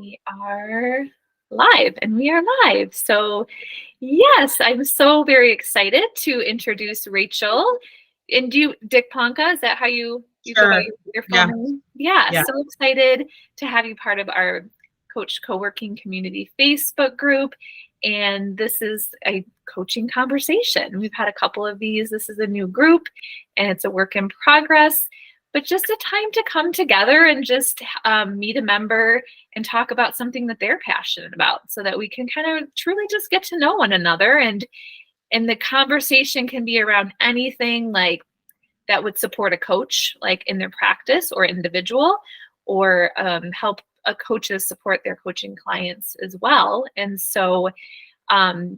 We are live and we are live. So yes, I'm so very excited to introduce Rachel. And Dick Ponca, is that how you go by Sure. your full Yeah. name? Yeah, Yeah. so excited to have you part of our Coach Co-working Community Facebook group. And this is a coaching conversation. We've had a couple of these. This is a new group and it's a work in progress, but just a time to come together and just meet a member and talk about something that they're passionate about so that we can kind of truly just get to know one another. And the conversation can be around anything like that would support a coach, like in their practice or individual, or help coaches support their coaching clients as well. And so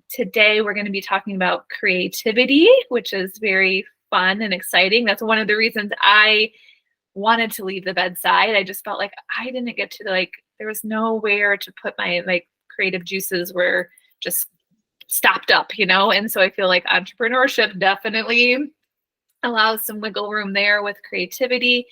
today we're going to be talking about creativity, which is very fun and exciting. That's one of the reasons I wanted to leave the bedside. I just felt like I didn't get to there was nowhere to put my creative juices were just stopped up, And so I feel like entrepreneurship definitely allows some wiggle room there with creativity.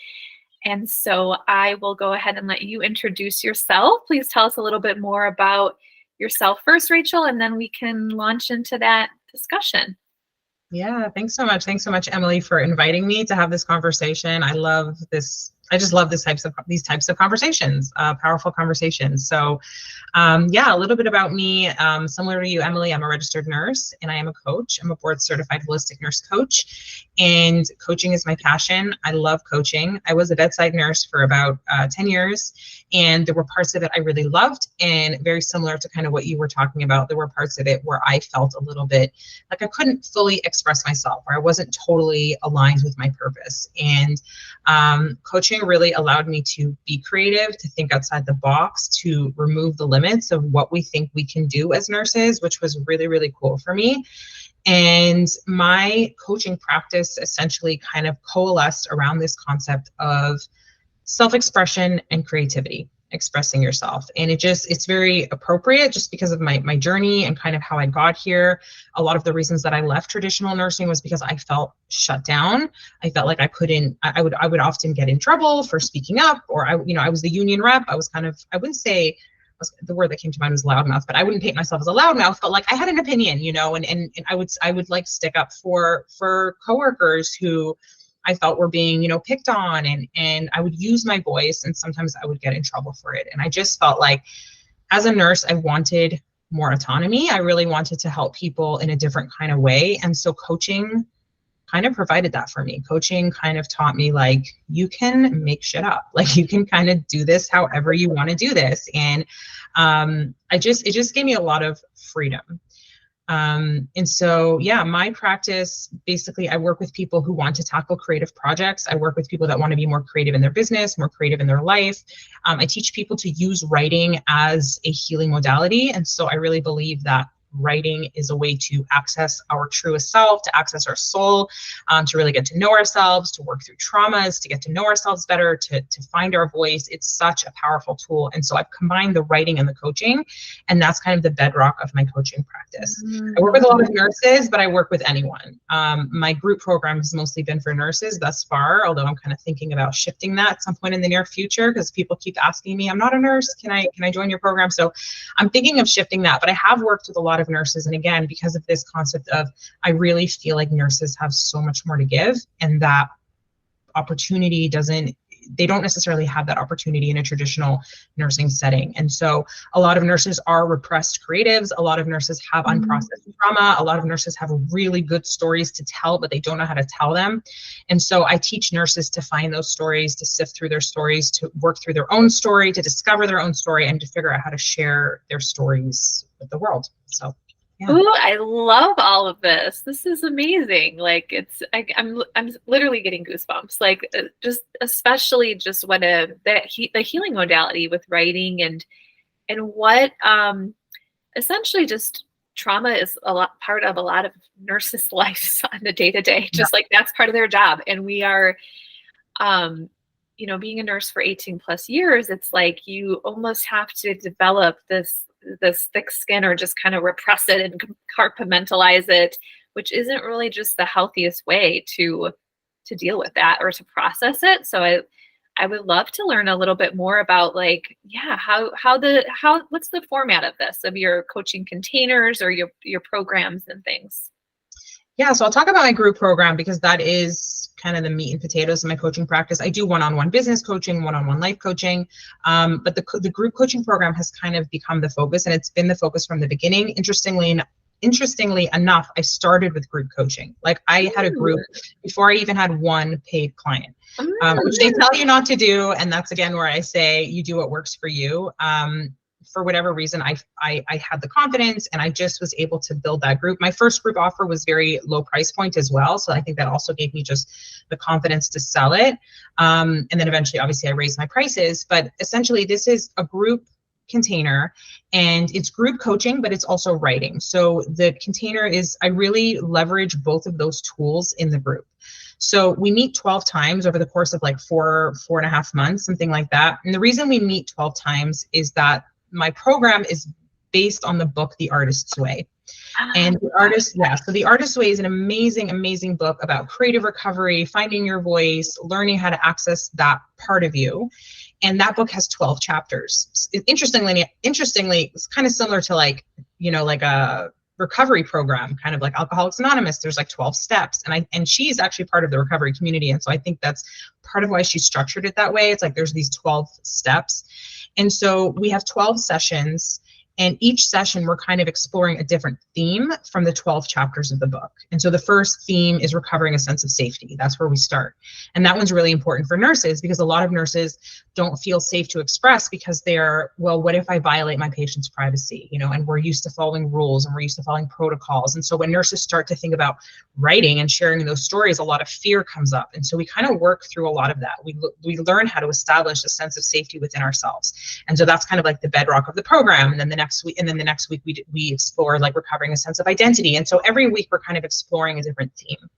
And so I will go ahead and let you introduce yourself. Please tell us a little bit more about yourself first, Rachel, and then we can launch into that discussion. Yeah. Thanks so much. Thanks so much, Emily, for inviting me to have this conversation. I love this. I just love these types of conversations, powerful conversations. So, a little bit about me. Similar to you, Emily, I'm a registered nurse and I am a coach. I'm a board certified holistic nurse coach, and coaching is my passion. I love coaching. I was a bedside nurse for about 10 years, and there were parts of it I really loved, and very similar to kind of what you were talking about. There were parts of it where I felt a little bit like I couldn't fully express myself, or I wasn't totally aligned with my purpose. And coaching really allowed me to be creative, to think outside the box, to remove the limits of what we think we can do as nurses, which was really, really cool for me. And my coaching practice essentially kind of coalesced around this concept of self-expression and creativity, expressing yourself. And it's very appropriate just because of my journey and kind of how I got here. A lot of the reasons that I left traditional nursing was because I felt shut down. I felt like I would often get in trouble for speaking up, or I was the union rep. I was kind of, I wouldn't say, the word that came to mind was loudmouth, but I wouldn't paint myself as a loudmouth, but like I had an opinion, and I would like stick up for coworkers who I felt were being, picked on, and I would use my voice, and sometimes I would get in trouble for it. And I just felt like as a nurse, I wanted more autonomy. I really wanted to help people in a different kind of way. And so coaching kind of provided that for me. Coaching kind of taught me, like, you can make shit up. Like, you can kind of do this however you want to do this. And it just gave me a lot of freedom. And so, my practice, basically, I work with people who want to tackle creative projects. I work with people that want to be more creative in their business, more creative in their life. I teach people to use writing as a healing modality. And so I really believe that writing is a way to access our truest self, to access our soul, to really get to know ourselves, to work through traumas, to get to know ourselves better, to find our voice. It's such a powerful tool. And so I've combined the writing and the coaching, and that's kind of the bedrock of my coaching practice. I work with a lot of nurses, but I work with anyone. My group program has mostly been for nurses thus far, although I'm kind of thinking about shifting that at some point in the near future, because people keep asking me, I'm not a nurse, can I join your program? So I'm thinking of shifting that, but I have worked with a lot of nurses. And again, because of this concept of, I really feel like nurses have so much more to give, and that opportunity they don't necessarily have that opportunity in a traditional nursing setting. And so a lot of nurses are repressed creatives. A lot of nurses have unprocessed trauma. A lot of nurses have really good stories to tell, but they don't know how to tell them. And so I teach nurses to find those stories, to sift through their stories, to work through their own story, to discover their own story, and to figure out how to share their stories with the world. So yeah. Ooh, I love all of this. This is amazing. Like I'm literally getting goosebumps. Like just especially just what the healing modality with writing and what essentially just trauma is part of a lot of nurses' lives on the day to day. Just like that's part of their job, and we are. Being a nurse for 18 plus years, it's like you almost have to develop this thick skin or just kind of repress it and compartmentalize it, which isn't really just the healthiest way to deal with that or to process it. So I would love to learn a little bit more about like, yeah, what's the format of this, of your coaching containers or your programs and things? Yeah, so I'll talk about my group program because that is kind of the meat and potatoes of my coaching practice. I do one-on-one business coaching, one-on-one life coaching, but the group coaching program has kind of become the focus, and it's been the focus from the beginning. Interestingly enough, I started with group coaching. Like I had a group before I even had one paid client, which they tell you not to do, and that's again where I say you do what works for you. For whatever reason, I had the confidence and I just was able to build that group. My first group offer was very low price point as well. So I think that also gave me just the confidence to sell it. And then eventually, obviously, I raised my prices. But essentially, this is a group container and it's group coaching, but it's also writing. So the container is, I really leverage both of those tools in the group. So we meet 12 times over the course of like 4.5 months, something like that. And the reason we meet 12 times is that my program is based on the book, The Artist's Way. And The Artist's Way is an amazing, amazing book about creative recovery, finding your voice, learning how to access that part of you. And that book has 12 chapters. Interestingly, it's kind of similar to like a recovery program, kind of like Alcoholics Anonymous. There's like 12 steps. And she's actually part of the recovery community. And so I think that's part of why she structured it that way. It's like there's these 12 steps. And so we have 12 sessions, and each session we're kind of exploring a different theme from the 12 chapters of the book. And so the first theme is recovering a sense of safety. That's where we start. And that one's really important for nurses because a lot of nurses don't feel safe to express because they're, well, what if I violate my patient's privacy? And we're used to following rules and we're used to following protocols. And so when nurses start to think about writing and sharing those stories, a lot of fear comes up. And so we kind of work through a lot of that. We learn how to establish a sense of safety within ourselves. And so that's kind of like the bedrock of the program. And then the next week we explore like recovering a sense of identity. And so every week we're kind of exploring a different theme.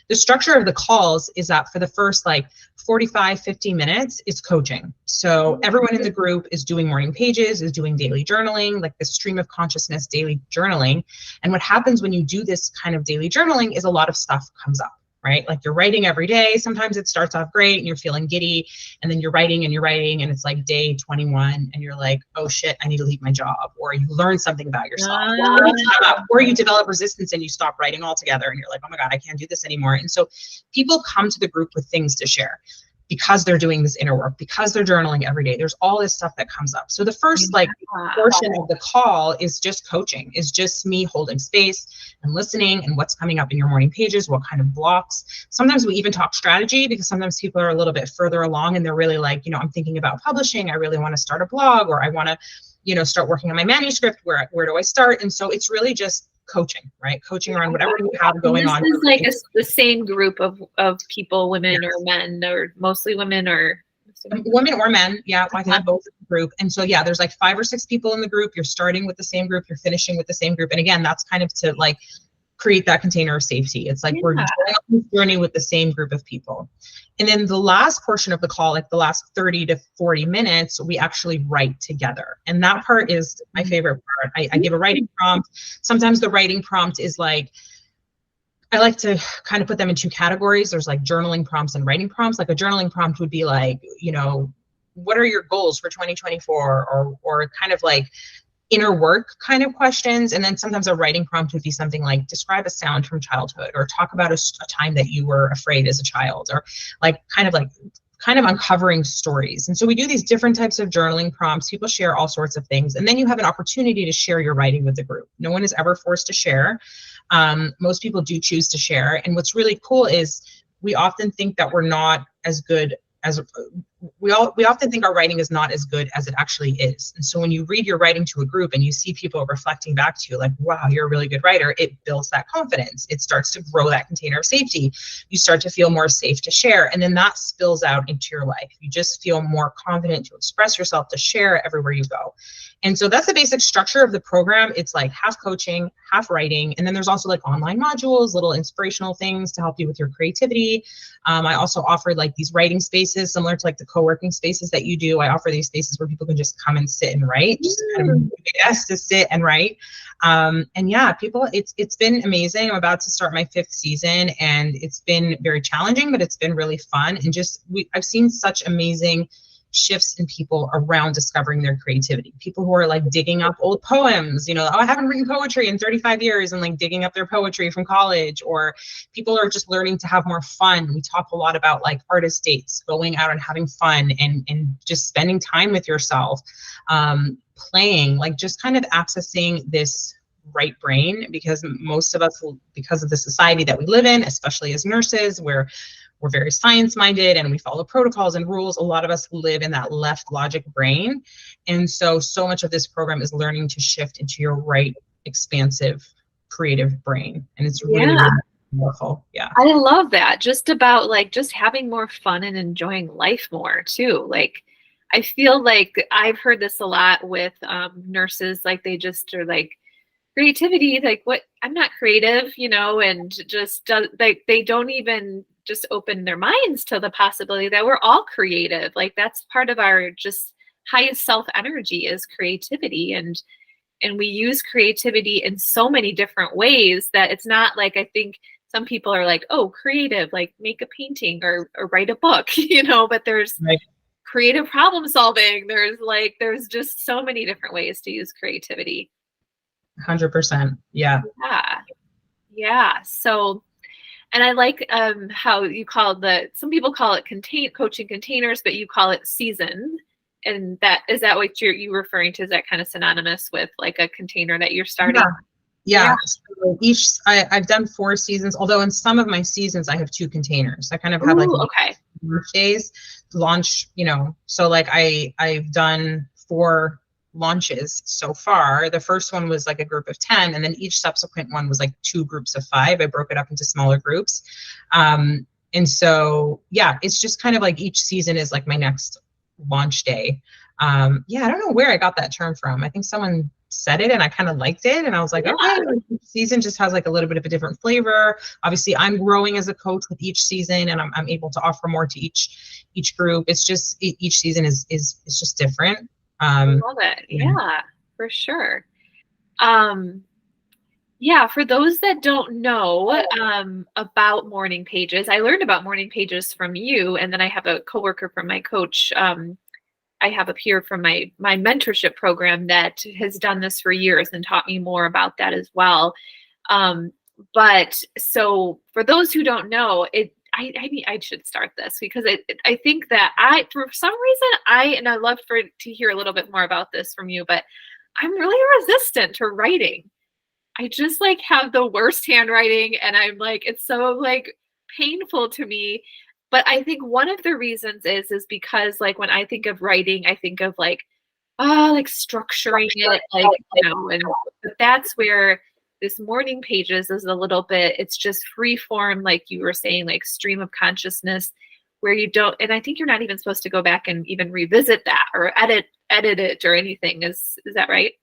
The structure of the calls is that for the first like 45, 50 minutes is coaching. So everyone in the group is doing morning pages, is doing daily journaling, like the stream of consciousness daily journaling. And what happens when you do this kind of daily journaling is a lot of stuff comes up, right? Like you're writing every day. Sometimes it starts off great and you're feeling giddy, and then you're writing and it's like day 21 and you're like, oh shit, I need to leave my job. Or you learn something about yourself, or you develop resistance and you stop writing altogether and you're like, oh my God, I can't do this anymore. And so people come to the group with things to share because they're doing this inner work, because they're journaling every day. There's all this stuff that comes up. So the first portion of the call is just coaching, is just me holding space and listening and what's coming up in your morning pages, what kind of blocks. Sometimes we even talk strategy because sometimes people are a little bit further along and they're really like, I'm thinking about publishing. I really want to start a blog, or I want to, start working on my manuscript. Where do I start? And so it's really just coaching, right? Coaching around whatever you have going on. This is like the same group of people, women or men, or mostly women or women or men. Yeah, I can have both in the group. And so, yeah, there's like 5 or 6 people in the group. You're starting with the same group. You're finishing with the same group. And again, that's kind of to like create that container of safety. It's like we're going on this journey with the same group of people. And then the last portion of the call, like the last 30 to 40 minutes, we actually write together. And that part is my favorite part. I give a writing prompt. Sometimes the writing prompt is like, I like to kind of put them in 2 categories. There's like journaling prompts and writing prompts. Like a journaling prompt would be like, what are your goals for 2024? Or kind of like inner work kind of questions. And then sometimes a writing prompt would be something like describe a sound from childhood, or talk about a time that you were afraid as a child, or like kind of uncovering stories. And so we do these different types of journaling prompts. People share all sorts of things. And then you have an opportunity to share your writing with the group. No one is ever forced to share. Most people do choose to share. And what's really cool is we often think that we're not as good as we often think our writing is not as good as it actually is. And so when you read your writing to a group and you see people reflecting back to you like, wow, you're a really good writer, it builds that confidence. It starts to grow that container of safety. You start to feel more safe to share. And then that spills out into your life. You just feel more confident to express yourself, to share everywhere you go. And so that's the basic structure of the program. It's like half coaching, half writing. And then there's also like online modules, little inspirational things to help you with your creativity. I also offered like these writing spaces similar to like the co-working spaces that you do. I offer these spaces where people can just come and sit and write, just to kind of yes, to sit and write. And yeah, people, it's been amazing. I'm about to start my 5th season, and it's been very challenging, but it's been really fun. And I've seen such amazing shifts in people around discovering their creativity. People who are like digging up old poems, oh, I haven't written poetry in 35 years, and like digging up their poetry from college, or people are just learning to have more fun. We talk a lot about like artist dates, going out and having fun, and just spending time with yourself, playing, like just kind of accessing this right brain, because most of us, because of the society that we live in, especially as nurses, where we're very science-minded and we follow protocols and rules, a lot of us live in that left logic brain. And so much of this program is learning to shift into your right, expansive, creative brain. And it's really, really powerful. Yeah. I love that. Just about like just having more fun and enjoying life more too. Like, I feel like I've heard this a lot with nurses, like they just are like, creativity, like what, I'm not creative, and just like they don't even just open their minds to the possibility that we're all creative. Like that's part of our just highest self energy is creativity. And we use creativity in so many different ways that it's not like, I think some people are like, oh, creative, like make a painting or write a book, but there's creative problem solving. There's just so many different ways to use creativity. 100%. Yeah. Yeah. So, and I like how you call some people call it coaching containers, but you call it season. And is that what you're referring to? Is that kind of synonymous with like a container that you're starting? Yeah. So I've done 4 seasons, although in some of my seasons I have 2 containers. I kind of have days launch, so like I've done 4 launches so far. The first one was like a group of 10, and then each subsequent one was like 2 groups of 5. I broke it up into smaller groups. And so, yeah, it's just kind of like each season is like my next launch day. I don't know where I got that term from. I think someone said it and I kind of liked it. And I was like, okay, each season just has like a little bit of a different flavor. Obviously I'm growing as a coach with each season, and I'm able to offer more to each group. It's just, each season is just different. I love it. Yeah, for sure. For those that don't know about morning pages, I learned about morning pages from you, and then I have a coworker from my coach. I have a peer from my mentorship program that has done this for years and taught me more about that as well. But so for those who don't know, I mean, I should start this because I think that for some reason, and I'd love to hear a little bit more about this from you, but I'm really resistant to writing. I just like have the worst handwriting, and I'm like, it's so like painful to me. But I think one of the reasons is because like when I think of writing, I think of like, like structuring it, like, but that's where this morning pages is a little bit, it's just free form, like you were saying, like stream of consciousness, where you don't, and I think you're not even supposed to go back and even revisit that or edit it or anything. Is that right?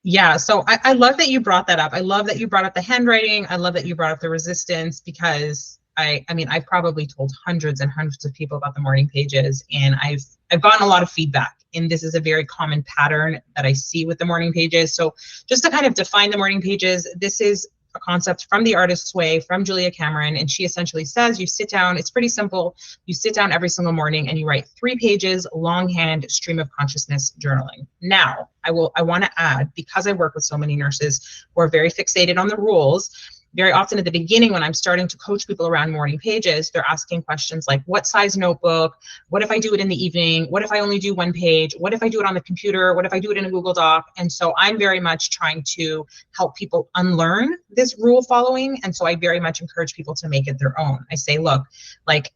Yeah. So I love that you brought that up. I love that you brought up the handwriting. I love that you brought up the resistance, because I mean, I've probably told hundreds and hundreds of people about the morning pages, and I've gotten a lot of feedback, and this is a very common pattern that I see with the morning pages. So just to kind of define the morning pages, this is a concept from The Artist's Way, from Julia Cameron, and she essentially says you sit down, it's pretty simple, you sit down every single morning and you write 3 pages, longhand stream of consciousness journaling. Now, I want to add, because I work with so many nurses who are very fixated on the rules, very often at the beginning when I'm starting to coach people around morning pages, they're asking questions like, what size notebook? What if I do it in the evening? What if I only do 1 page? What if I do it on the computer? What if I do it in a Google Doc? And so I'm very much trying to help people unlearn this rule following. And so I very much encourage people to make it their own. I say, look, like,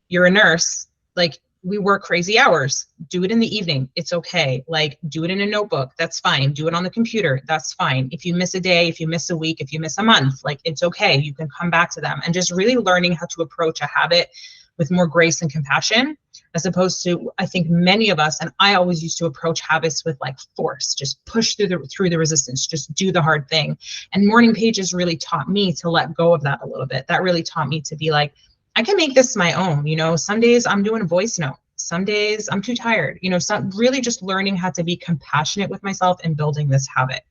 you're a nurse, like, we work crazy hours. Do it in the evening. It's okay. Like, do it in a notebook. That's fine. Do it on the computer. That's fine. If you miss a day, if you miss a week, if you miss a month, like, it's okay. You can come back to them. And just really learning how to approach a habit with more grace and compassion, as opposed to, I think many of us, and I always used to approach habits with like force, just push through the resistance, just do the hard thing. And morning pages really taught me to let go of that a little bit. That really taught me to be like, I can make this my own. Some days I'm doing a voice note. Some days I'm too tired. Really just learning how to be compassionate with myself and building this habit.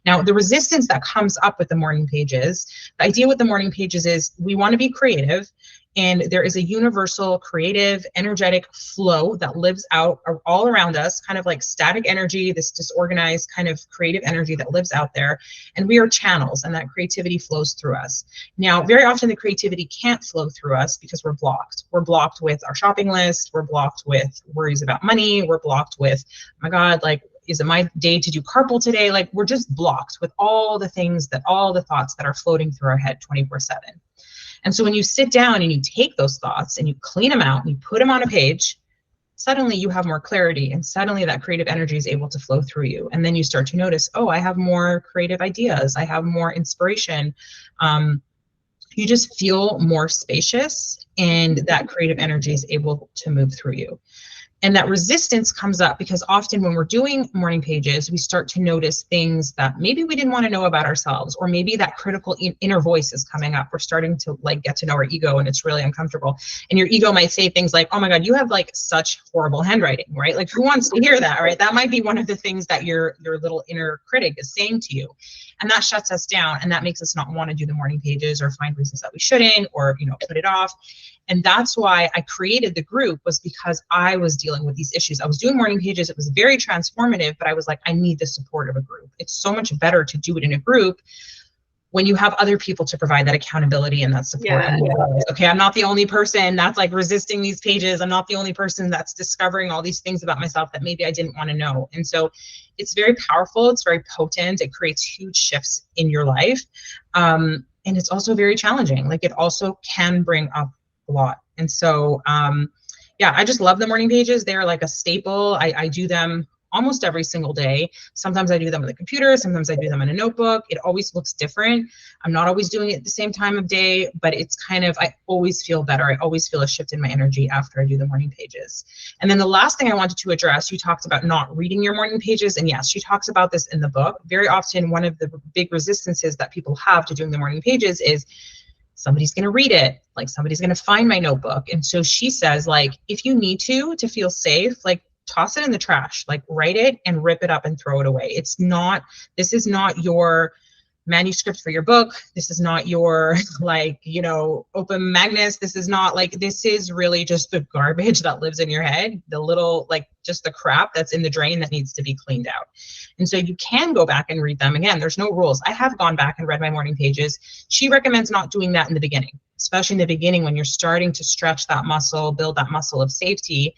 Now, the resistance that comes up with the morning pages, the idea with the morning pages is we want to be creative. And there is a universal creative, energetic flow that lives out all around us, kind of like static energy, this disorganized kind of creative energy that lives out there. And we are channels, and that creativity flows through us. Now, very often the creativity can't flow through us because we're blocked. We're blocked with our shopping list. We're blocked with worries about money. We're blocked with, oh my God, like, is it my day to do carpool today? Like, we're just blocked with all the thoughts that are floating through our head 24/7. And so when you sit down and you take those thoughts and you clean them out and you put them on a page, suddenly you have more clarity, and suddenly that creative energy is able to flow through you. And then you start to notice, oh, I have more creative ideas. I have more inspiration. You just feel more spacious, and that creative energy is able to move through you. And that resistance comes up because often when we're doing morning pages, we start to notice things that maybe we didn't want to know about ourselves, or maybe that critical inner voice is coming up. We're starting to like get to know our ego, and it's really uncomfortable. And your ego might say things like, oh my God, you have like such horrible handwriting, right? Like, who wants to hear that, right? That might be one of the things that your little inner critic is saying to you. And that shuts us down, and that makes us not want to do the morning pages or find reasons that we shouldn't, or, put it off. And that's why I created the group, was because I was dealing with these issues. I was doing morning pages. It was very transformative, but I was like, I need the support of a group. It's so much better to do it in a group when you have other people to provide that accountability and that support. Yeah. Okay, I'm not the only person that's like resisting these pages. I'm not the only person that's discovering all these things about myself that maybe I didn't want to know. And so it's very powerful. It's very potent. It creates huge shifts in your life. And it's also very challenging. Like, it also can bring up a lot. And so, I just love the morning pages. They're like a staple. I do them almost every single day. Sometimes I do them on the computer. Sometimes I do them in a notebook. It always looks different. I'm not always doing it at the same time of day, but it's kind of, I always feel better. I always feel a shift in my energy after I do the morning pages. And then the last thing I wanted to address, you talked about not reading your morning pages. And yes, she talks about this in the book. Very often, one of the big resistances that people have to doing the morning pages is somebody's going to read it, like somebody's going to find my notebook. And so she says, like, if you need to feel safe, like, toss it in the trash, like, write it and rip it up and throw it away. This is not your manuscript for your book. This is not your, like, open magnus. This is really just the garbage that lives in your head, the little, like, just the crap that's in the drain that needs to be cleaned out. And so you can go back and read them. Again, there's no rules. I have gone back and read my morning pages. She recommends not doing that in the beginning, especially in the beginning when you're starting to stretch that muscle, build that muscle of safety.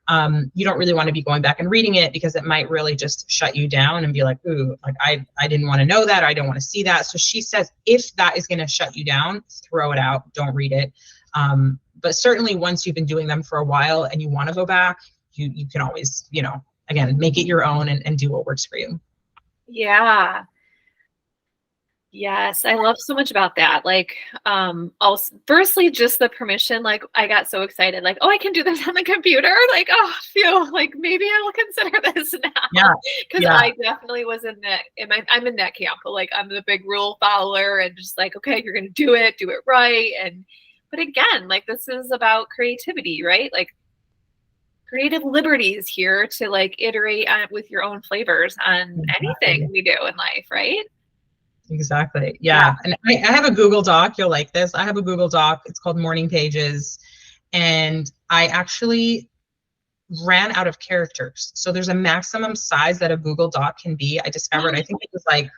You don't really want to be going back and reading it, because it might really just shut you down and be like, ooh, like, I didn't want to know that. I don't want to see that. So she says, if that is going to shut you down, throw it out. Don't read it. But certainly once you've been doing them for a while and you want to go back, you can always, again, make it your own and do what works for you. Yeah. Yes, I love so much about that. Like, also, firstly, just the permission. Like, I got so excited. Like, oh, I can do this on the computer. Like, oh, phew, like, maybe I will consider this now. Yeah. Because I definitely was I'm in that camp. Like, I'm the big rule follower, and just like, okay, you're gonna do it right. But again, like, this is about creativity, right? Like, creative liberties here to like iterate on with your own flavors on anything we do in life, right? Exactly. Yeah. And I have a Google Doc. You'll like this. I have a Google Doc. It's called Morning Pages. And I actually ran out of characters. So there's a maximum size that a Google Doc can be. I discovered, I think it was like,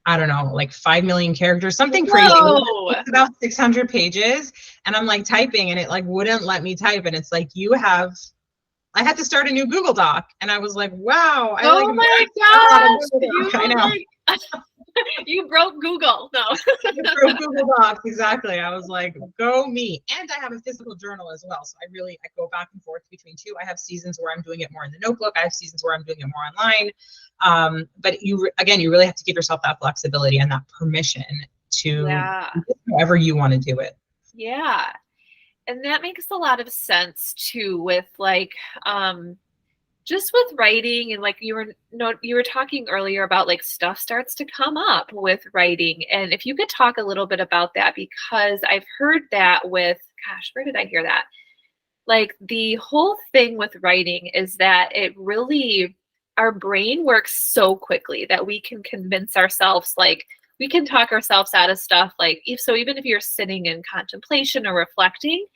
I don't know, like 5 million characters, something crazy. It's about 600 pages. And I'm like typing, and it like wouldn't let me type. And it's like, I had to start a new Google Doc. And I was like, wow. My gosh. I know. You broke Google. No. I broke Google Docs. Exactly. I was like, go me. And I have a physical journal as well. So I go back and forth between two. I have seasons where I'm doing it more in the notebook. I have seasons where I'm doing it more online. But you really have to give yourself that flexibility and that permission to do however you want to do it. Yeah. And that makes a lot of sense too, with like, just with writing, and like you were talking earlier about like stuff starts to come up with writing. And if you could talk a little bit about that, because I've heard that with, gosh, where did I hear that? Like the whole thing with writing is that it really, our brain works so quickly that we can convince ourselves, like we can talk ourselves out of stuff. Like so even if you're sitting in contemplation or reflecting,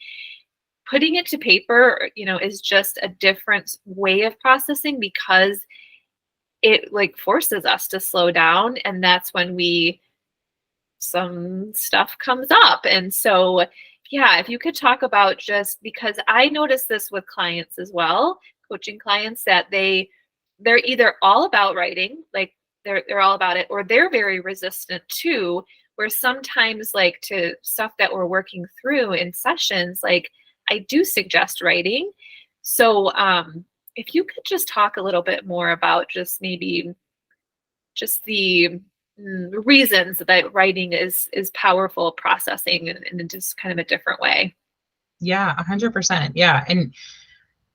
putting it to paper, is just a different way of processing, because it like forces us to slow down. And that's when some stuff comes up. And so, yeah, if you could talk about, just because I notice this with clients as well, coaching clients, that they're either all about writing, like they're all about it, or they're very resistant too, where sometimes like to stuff that we're working through in sessions, like I do suggest writing. So if you could just talk a little bit more about just maybe just the reasons that writing is powerful processing in just kind of a different way. Yeah, 100%. Yeah. And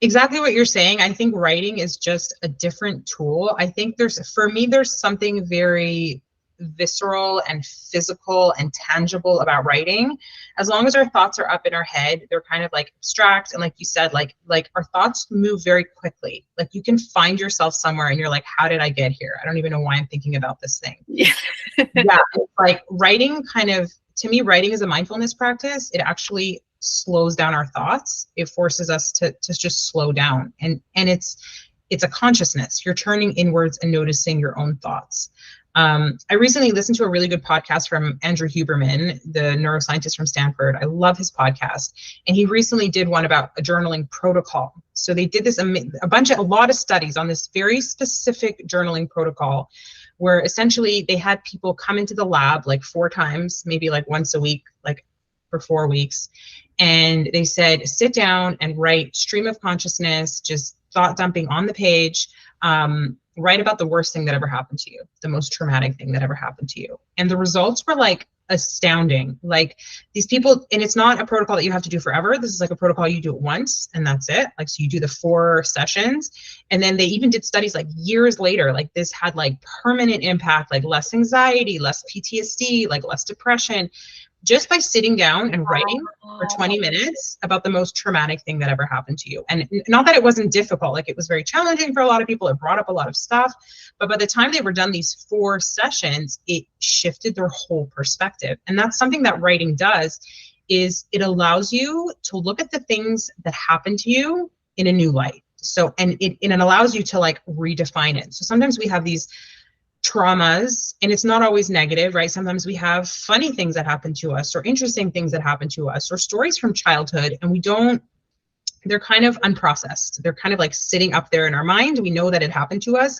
exactly what you're saying. I think writing is just a different tool. I think for me, there's something very visceral and physical and tangible about writing. As long as our thoughts are up in our head, they're kind of like abstract. And like you said, like our thoughts move very quickly. Like you can find yourself somewhere and you're like, how did I get here? I don't even know why I'm thinking about this thing. Yeah. Yeah. It's like writing to me, writing is a mindfulness practice. It actually slows down our thoughts. It forces us to just slow down. And it's a consciousness. You're turning inwards and noticing your own thoughts. I recently listened to a really good podcast from Andrew Huberman, the neuroscientist from Stanford. I love his podcast. And he recently did one about a journaling protocol. So they did this, a lot of studies on this very specific journaling protocol, where essentially they had people come into the lab like 4 times, maybe like once a week, like for 4 weeks. And they said, sit down and write stream of consciousness, just thought dumping on the page. Write about the worst thing that ever happened to you, the most traumatic thing that ever happened to you. And the results were like astounding. Like these people, and it's not a protocol that you have to do forever. This is like a protocol you do it once and that's it. Like, so you do the 4 sessions. And then they even did studies like years later, like this had like permanent impact, like less anxiety, less PTSD, like less depression, just by sitting down and writing for 20 minutes about the most traumatic thing that ever happened to you. And not that it wasn't difficult, like it was very challenging for a lot of people. It brought up a lot of stuff, but by the time they were done these 4 sessions, it shifted their whole perspective. And that's something that writing does, is it allows you to look at the things that happened to you in a new light. So, and it allows you to like redefine it. So sometimes we have these traumas, and it's not always negative, right? Sometimes we have funny things that happen to us, or interesting things that happen to us, or stories from childhood, and they're kind of unprocessed. They're kind of like sitting up there in our mind. We know that it happened to us,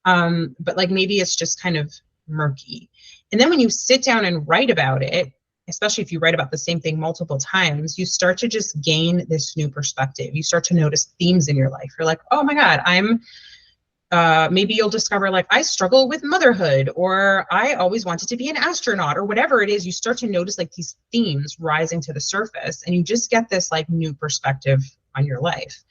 but like maybe it's just kind of murky. And then when you sit down and write about it, especially if you write about the same thing multiple times, you start to just gain this new perspective. You start to notice themes in your life. You're like, oh my God, maybe you'll discover like, I struggle with motherhood, or I always wanted to be an astronaut, or whatever it is. You start to notice like these themes rising to the surface, and you just get this like new perspective on your life.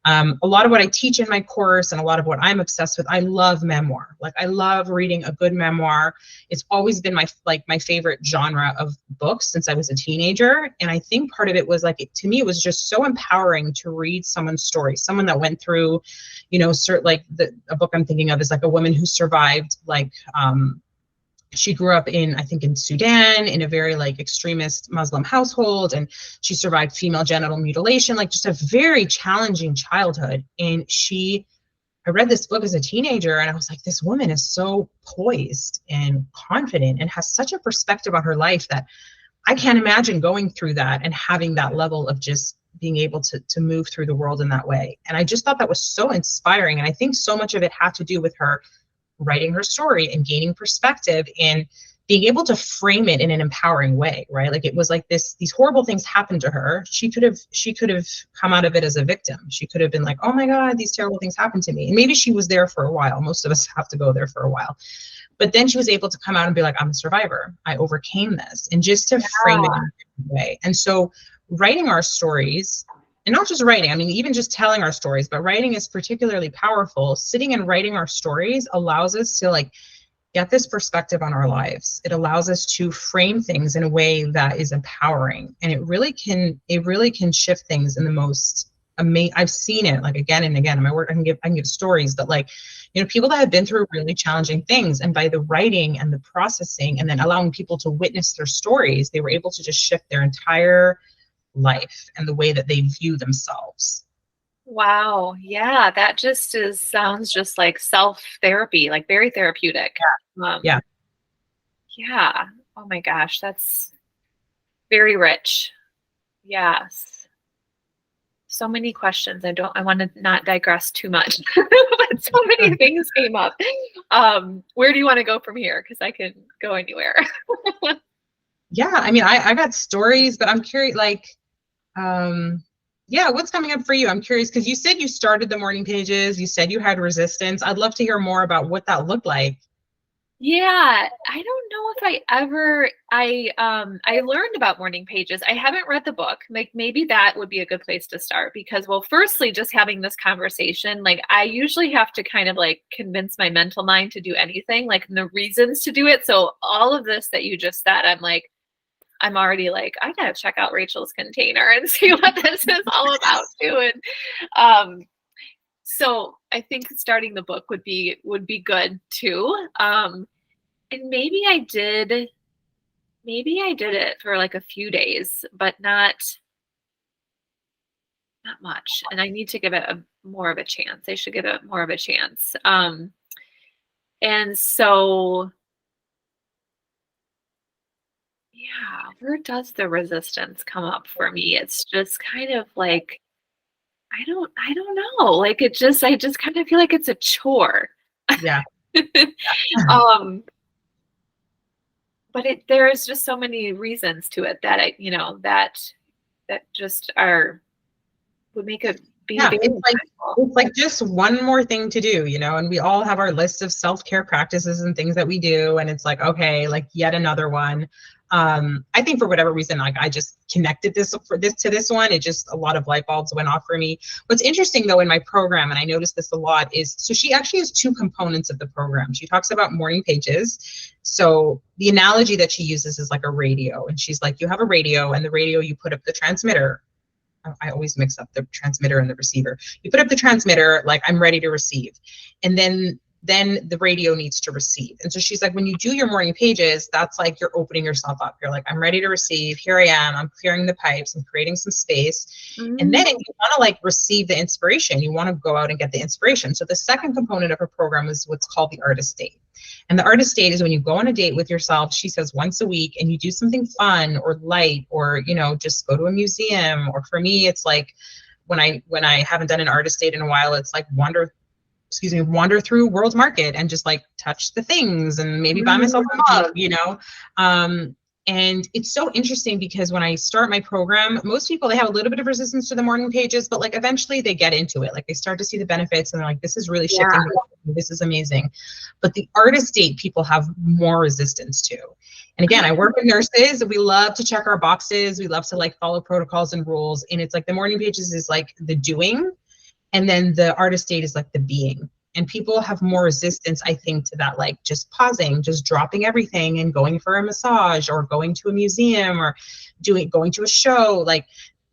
A lot of what I teach in my course, and a lot of what I'm obsessed with, I love memoir. Like I love reading a good memoir. It's always been my favorite genre of books since I was a teenager. And I think part of it was like, to me, it was just so empowering to read someone's story, someone that went through, a book I'm thinking of is like a woman who survived she grew up I think in Sudan, in a very like extremist Muslim household, and she survived female genital mutilation, like just a very challenging childhood. And I read this book as a teenager, and I was like, this woman is so poised and confident and has such a perspective on her life that I can't imagine going through that and having that level of just being able to move through the world in that way. And I just thought that was so inspiring. And I think so much of it had to do with her writing her story and gaining perspective and being able to frame it in an empowering way, right? Like it was like these horrible things happened to her. She could have come out of it as a victim. She could have been like, oh my God, these terrible things happened to me. And maybe she was there for a while. Most of us have to go there for a while. But then she was able to come out and be like, I'm a survivor. I overcame this. And just to frame it in a different way. And so writing our stories, and not just writing, I mean, even just telling our stories, but writing is particularly powerful. Sitting and writing our stories allows us to like get this perspective on our lives. It allows us to frame things in a way that is empowering, and it really can shift things in the most amazing. I've seen it like again and again in my work. I can give stories, but like, you know, people that have been through really challenging things, and by the writing and the processing and then allowing people to witness their stories, they were able to just shift their entire life and the way that they view themselves. Wow. Yeah, that just sounds just like self-therapy, like very therapeutic. Yeah. Yeah. Oh my gosh, that's very rich. Yes. So many questions. I want to not digress too much, but so many things came up. Where do you want to go from here? Because I can go anywhere. Yeah. I mean, I got stories, but I'm curious, like, yeah, what's coming up for you? I'm curious because you said you started the morning pages. You said you had resistance. I'd love to hear more about what that looked like. Yeah, I don't know if I learned about morning pages. I haven't read the book. Like maybe that would be a good place to start because, well, firstly, just having this conversation, like I usually have to kind of like convince my mental mind to do anything, like the reasons to do it. So all of this that you just said, I'm already like, I gotta check out Rachel's container and see what this is all about too. And so I think starting the book would be good too. And maybe I did it for like a few days, but not much. And I need to give it more of a chance. I should give it more of a chance. And so yeah, where does the resistance come up for me? It's just kind of like I don't know. Like I just kind of feel like it's a chore. Yeah. um but there's just so many reasons to it that that just would make it be Yeah, very it's like just one more thing to do, you know, and we all have our list of self-care practices and things that we do, and it's like, okay, like yet another one. I think for whatever reason, like I just connected this to this one. It just, a lot of light bulbs went off for me. What's interesting though in my program, and I noticed this a lot, is so she actually has two components of the program. She talks about morning pages. So the analogy that she uses is like a radio, and she's like, you have a radio, and the radio, you put up the transmitter. I always mix up the transmitter and the receiver. You put up the transmitter, like I'm ready to receive. And then the radio needs to receive. And so she's like, when you do your morning pages, that's like you're opening yourself up. You're like, I'm ready to receive. Here I am. I'm clearing the pipes. I'm creating some space. And then if you want to like receive the inspiration, you want to go out and get the inspiration. So the second component of her program is what's called the artist date. And the artist date is when you go on a date with yourself, she says once a week, and you do something fun or light, or, you know, just go to a museum. Or for me, it's like when I haven't done an artist date in a while, it's like wander through World Market and just like touch the things and maybe buy myself a mug, you know? And it's so interesting because when I start my program, most people, they have a little bit of resistance to the morning pages, but like eventually they get into it. Like they start to see the benefits and they're like, this is really shifting. This is amazing. But the artist date, people have more resistance to. And again, I work with nurses. We love to check our boxes. We love to like follow protocols and rules. And it's like the morning pages is like the doing. And then the artist date is like the being. And people have more resistance, I think, to that, like just pausing, just dropping everything and going for a massage or going to a museum or going to a show. Like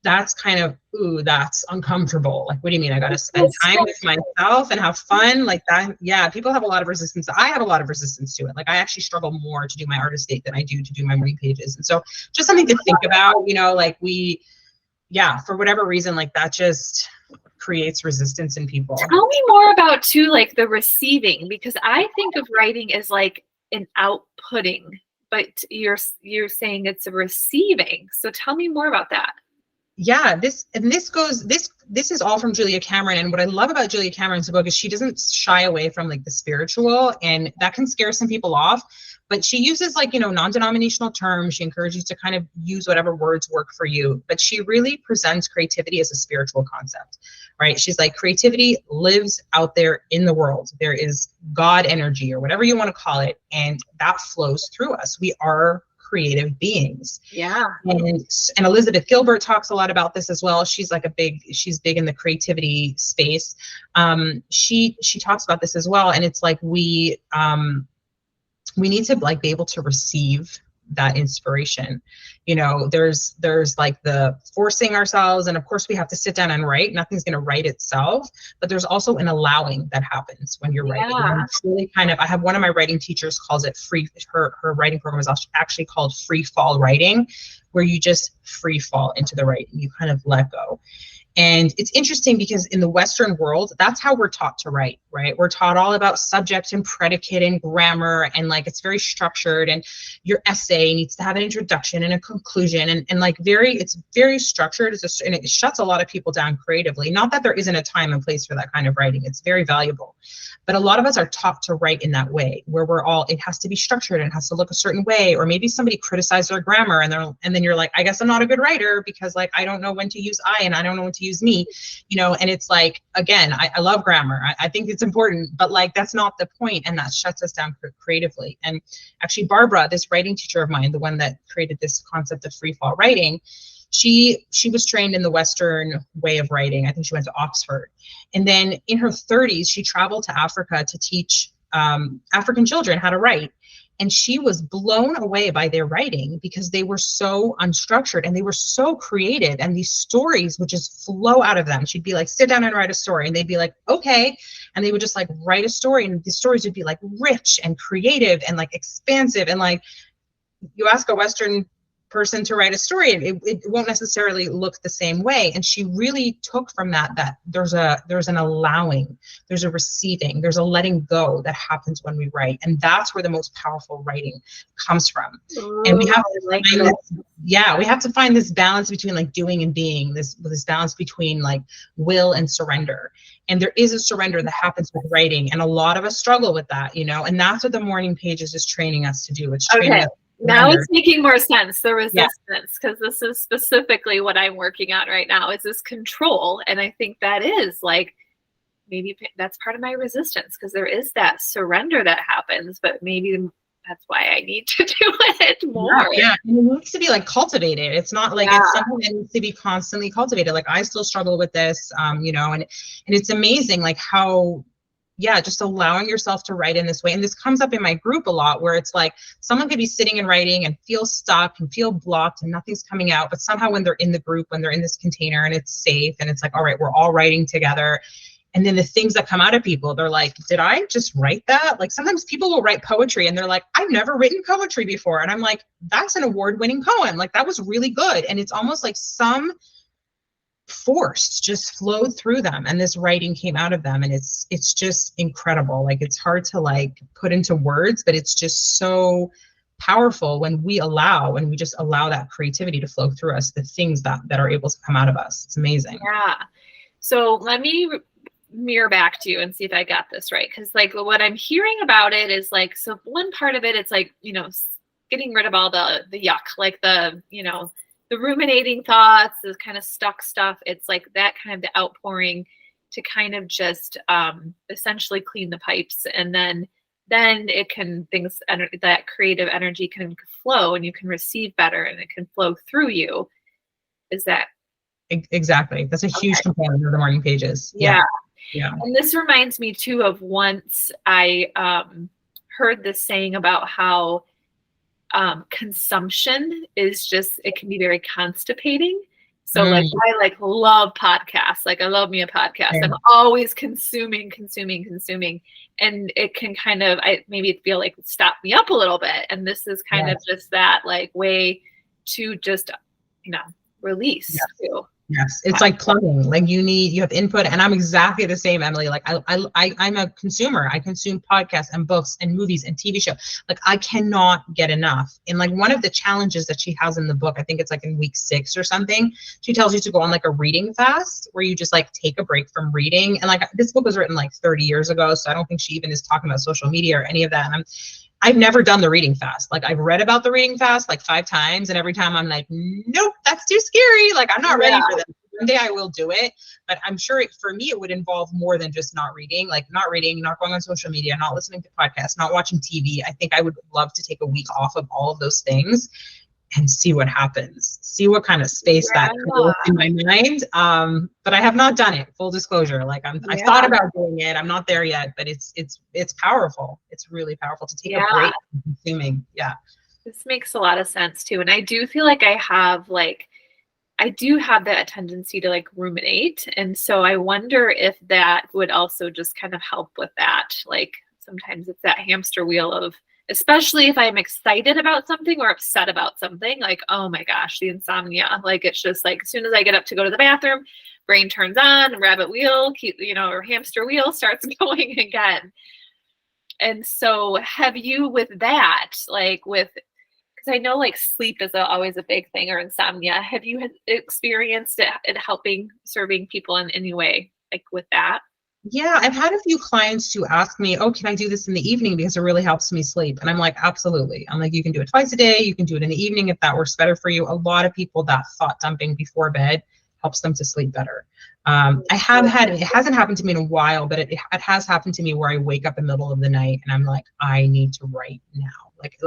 that's kind of, ooh, that's uncomfortable. Like, what do you mean? I got to spend time with myself and have fun like that. Yeah, people have a lot of resistance. I have a lot of resistance to it. Like I actually struggle more to do my artist date than I do to do my morning pages. And so just something to think about, you know, like for whatever reason, like that just creates resistance in people. Tell me more about too, like the receiving, because I think of writing as like an outputting, but you're saying it's a receiving. So tell me more about that. Yeah, this is all from Julia Cameron. And what I love about Julia Cameron's book is she doesn't shy away from like the spiritual, and that can scare some people off. But she uses like, you know, non-denominational terms. She encourages you to kind of use whatever words work for you. But she really presents creativity as a spiritual concept, right? She's like, creativity lives out there in the world. There is God energy or whatever you want to call it. And that flows through us. We are creative beings. Yeah. And Elizabeth Gilbert talks a lot about this as well. She's like she's big in the creativity space. She talks about this as well. And it's like we need to like be able to receive that inspiration. There's like the forcing ourselves, and of course we have to sit down and write. Nothing's going to write itself, but there's also an allowing that happens when you're writing. And it's really I have one of my writing teachers calls it her writing program is actually called free fall writing, where you just free fall into the writing. You kind of let go. And it's interesting because in the Western world, that's how we're taught to write, right? We're taught all about subject and predicate and grammar, and like it's very structured, and your essay needs to have an introduction and a conclusion, and like it's very structured. And it shuts a lot of people down creatively. Not that there isn't a time and place for that kind of writing. It's very valuable. But a lot of us are taught to write in that way, where it has to be structured and it has to look a certain way, or maybe somebody criticized their grammar and then you're like, I guess I'm not a good writer because like I don't know when to use I and I don't know when to use me, and it's like, again, I love grammar. I think it's important, but like that's not the point, and that shuts us down creatively. And actually Barbara, this writing teacher of mine, the one that created this concept of free fall writing, she was trained in the Western way of writing. I think she went to Oxford. And then in her 30s, she traveled to Africa to teach African children how to write. And she was blown away by their writing because they were so unstructured and they were so creative, and these stories would just flow out of them. She'd be like, sit down and write a story. And they'd be like, okay. And they would just like write a story, and the stories would be like rich and creative and like expansive. And like, you ask a Western person to write a story, it won't necessarily look the same way. And she really took from that there's an allowing, there's a receiving, there's a letting go that happens when we write, and that's where the most powerful writing comes from. And we have to find this balance between like doing and being, this balance between like will and surrender. And there is a surrender that happens with writing, and a lot of us struggle with that, and that's what the morning pages is training us to do. It's training us. Now it's making more sense, the resistance, because this is specifically what I'm working on right now, is this control. And I think that is like, maybe that's part of my resistance, because there is that surrender that happens, but maybe that's why I need to do it more. Yeah. And it needs to be like cultivated. It's not like it's something that needs to be constantly cultivated. Like I still struggle with this, and it's amazing like how, just allowing yourself to write in this way. And this comes up in my group a lot, where it's like someone could be sitting and writing and feel stuck and feel blocked and nothing's coming out. But somehow when they're in the group, when they're in this container and it's safe and it's like, all right, we're all writing together. And then the things that come out of people, they're like, did I just write that? Like sometimes people will write poetry and they're like, I've never written poetry before. And I'm like, that's an award-winning poem. Like that was really good. And it's almost like some force just flowed through them, and this writing came out of them, and it's just incredible. Like it's hard to like put into words, but it's just so powerful when we just allow that creativity to flow through us, the things that are able to come out of us. It's amazing. So let me mirror back to you and see if I got this right, because like what I'm hearing about it is like, so one part of it, it's like, getting rid of all the yuck, like the ruminating thoughts, the kind of stuck stuff. It's like that kind of the outpouring to kind of just essentially clean the pipes, and then it can that creative energy can flow, and you can receive better, and it can flow through you. Is that exactly? That's a huge component of the morning pages. Yeah. And this reminds me too of once I heard this saying about how consumption is just, it can be very constipating. So like I love podcasts. Like I love me a podcast. I'm always consuming. And it can kind of, maybe feel like stop me up a little bit. And this is kind of just that like way to just, release too. Yes, it's like plumbing. Like you have input, and I'm exactly the same, Emily. Like I'm a consumer. I consume podcasts and books and movies and TV shows. Like I cannot get enough. And like one of the challenges that she has in the book, I think it's like in week 6 or something, she tells you to go on like a reading fast, where you just like take a break from reading. And like this book was written like 30 years ago, so I don't think she even is talking about social media or any of that. And I've never done the reading fast. Like I've read about the reading fast like 5 times, and every time I'm like, nope, that's too scary. Like I'm not ready for this. One day I will do it, but I'm sure for me it would involve more than just not reading, not going on social media, not listening to podcasts, not watching TV. I think I would love to take a week off of all of those things and see what happens, see what kind of space that creates in my mind. But I have not done it, full disclosure. Like I've thought about doing it. I'm not there yet, but it's powerful. It's really powerful to take a break from consuming. Yeah. This makes a lot of sense too. And I do feel like I do have that tendency to like ruminate. And so I wonder if that would also just kind of help with that. Like sometimes it's that hamster wheel of, especially if I'm excited about something or upset about something, like, oh my gosh, the insomnia. Like it's just like as soon as I get up to go to the bathroom, brain turns on, rabbit wheel, or hamster wheel starts going again. And so have you with that, like with, because I know like sleep is always a big thing, or insomnia. Have you experienced it helping serving people in any way, like with that? Yeah, I've had a few clients who ask me, oh, can I do this in the evening because it really helps me sleep? And I'm like, absolutely. I'm like, you can do it twice a day. You can do it in the evening if that works better for you. A lot of people, that thought dumping before bed helps them to sleep better. It hasn't happened to me in a while, but it has happened to me where I wake up in the middle of the night and I'm like, I need to write now.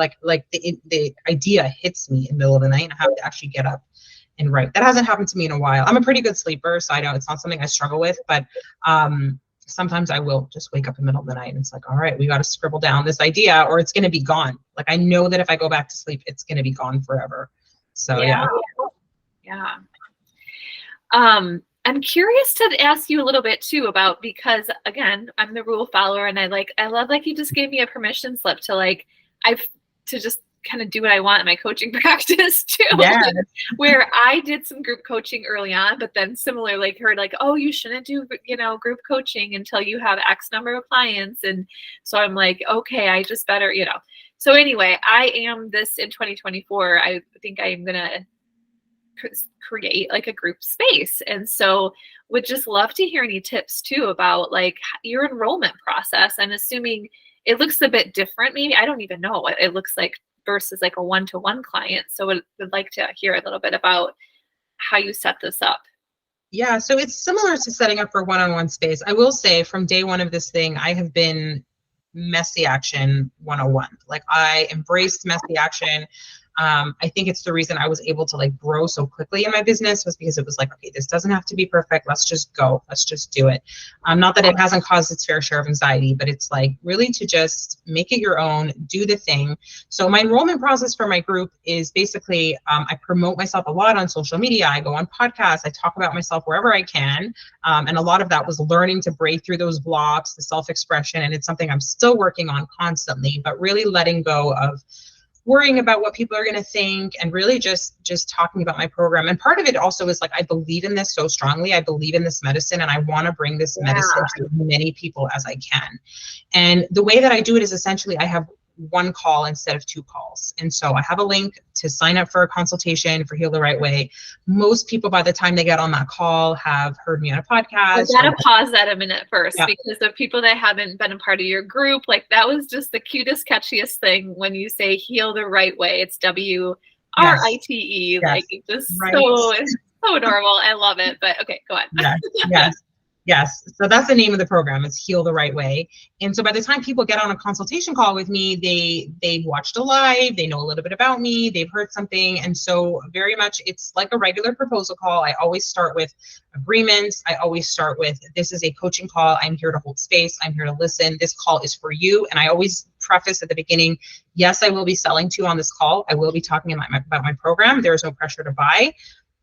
Like the idea hits me in the middle of the night and I have to actually get up and write. That hasn't happened to me in a while. I'm a pretty good sleeper, so I know it's not something I struggle with, but sometimes I will just wake up in the middle of the night and it's like, all right, we got to scribble down this idea or it's going to be gone. Like I know that if I go back to sleep, it's going to be gone forever. So yeah. I'm curious to ask you a little bit too about, because again, I'm the rule follower and I love like you just gave me a permission slip to just kind of do what I want in my coaching practice too. Yeah. Where I did some group coaching early on, but then similarly heard like, oh, you shouldn't do, group coaching until you have X number of clients. And so I'm like, okay, I just better, So anyway, I am this in 2024. I think I am going to create like a group space. And so would just love to hear any tips too about like your enrollment process. I'm assuming it looks a bit different. Maybe I don't even know what it looks like versus like a one-to-one client. So would like to hear a little bit about how you set this up. Yeah, so it's similar to setting up for one-on-one space. I will say from day one of this thing, I have been messy action 101. Like I embraced messy action. I think it's the reason I was able to like grow so quickly in my business was because it was like, okay, this doesn't have to be perfect. Let's just go. Let's just do it. Not that it hasn't caused its fair share of anxiety, but it's like really to just make it your own, do the thing. So my enrollment process for my group is basically, I promote myself a lot on social media. I go on podcasts. I talk about myself wherever I can. And a lot of that was learning to break through those blocks, the self-expression. And it's something I'm still working on constantly, but really letting go of worrying about what people are going to think and really just talking about my program. And part of it also is like, I believe in this so strongly. I believe in this medicine and I want to bring this medicine to as many people as I can. And the way that I do it is essentially I have one call instead of two calls. And so I have a link to sign up for a consultation for Heal the Right Way. Most people, by the time they get on that call, have heard me on a podcast. I gotta pause that a minute first, because the people that haven't been a part of your group, like that was just the cutest, catchiest thing when you say Heal the Right Way. It's WRITE. Yes. Like just so adorable. I love it. But okay, go on. Yes. So that's the name of the program. It's Heal the Right Way. And so by the time people get on a consultation call with me, they've watched a live, they know a little bit about me, they've heard something. And so very much it's like a regular proposal call. I always start with agreements. I always start with, this is a coaching call. I'm here to hold space. I'm here to listen. This call is for you. And I always preface at the beginning, yes, I will be selling to you on this call. I will be talking about my program. There is no pressure to buy.